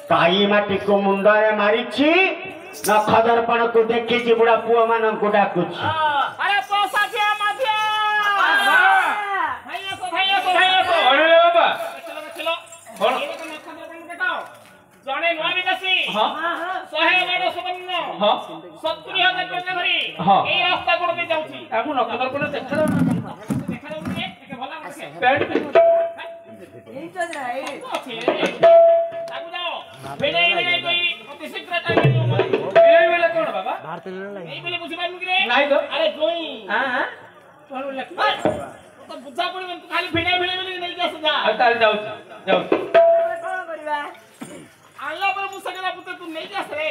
काई माटी को मुंडे मारी न खदरपण को देखी बुढ़ा पुआ मान को डाकुची अरे पैसा दिया माफिया भाई को अरे बाबा चलो कौन ये तो खदरपण देखाओ जने नुआ विकासी हां 100 गाडो सुबन्न हां 70000 टका भरी हां ए रास्ता कोड पे जाउची ताकू न खदरपण देखा जाउनी एके भला करके पैंट एई तो जाए ताकू जाओ बेले कोई अति शीघ्र टाइम ए वेले कोन बाबा नहीं बोले बुझी पानु रे नहीं तो अरे जोई हां हां कोन लख तो बुझा पड़ी तू खाली भिड़े नहीं जा सजा ताल जाऊ कोन करबा आला पर मुसकला पुते तू नहीं जा रे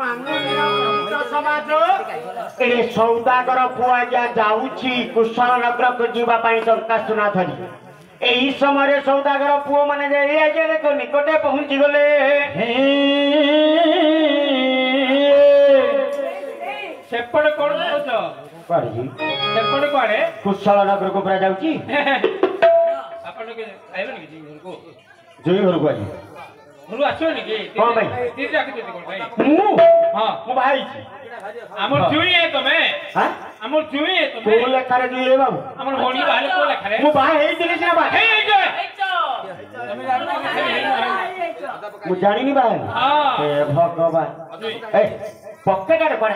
मांगो समाज ए सौदागर पुआ जा जाउची कुशल नगर को जीवा पाई टंका सुना धरी एही समय सौदागर पुओ माने जे ए जे देखो निकटे पहुंची गले सेपड़ कोन छ पड़ी सेपड़ कोड़े कुशल नगर को पूरा जाउची आपण के आइबन के घर को जोई घर को आजी घर आछो नि के हां भाई तीर राख देते कोन भाई हां हां मो भाई हमर जुई है तमे हां हमर जुई है तमे को लेखा रे जुई बाबू हमर होनी बाले को लेखा रे मो भाई हेई दिले ना भाई हे जो तमे जानो मु जानी नी भाई हां हे भगवान ए पक्के काटे पड़े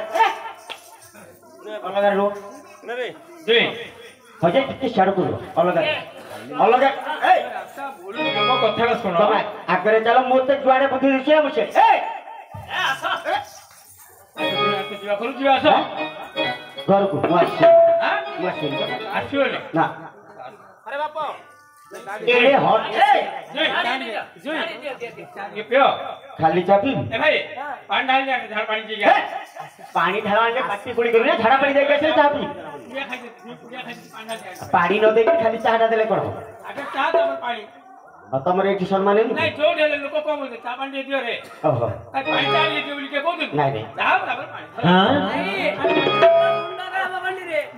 अलग रो रे जुई हजे किते छाड़ को अलग अलग ए बोलू जम कथा सुनो तमे आगरे चलो मोते जुआड़े बुद्धि दिसे मुसे ए आसा जीवा करू जीवा आसो घर को मासी हां मासी आसियो ने ना अरे बापा ए हट ए जुई ये पियो खाली चापी ए भाई पानी डाल दे झाड़ पानी जी गया पानी ढाला के पाटी कुड़ी करी झाड़ा पानी दे कैसे चापी पुड़िया खाई पानी डाल दे पानी न देके खाली चाहटा देले कोन आगे चाह दे पानी तमर एठी सम्मान नहीं नहीं जो ढेले लोग को बोलते चा पानी दे दियो रे ओहो पानी डाल दे बोल के बोल दे नहीं नहीं जाओ ना पानी हां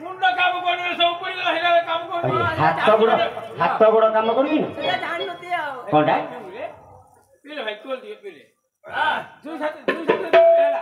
मुंडा काम कोन रे सब पड़ी गला हेला काम कोन हाथ गोड़ काम करू की कोनटा पीले भाई तोल दिए पीले हां जो साथ हेला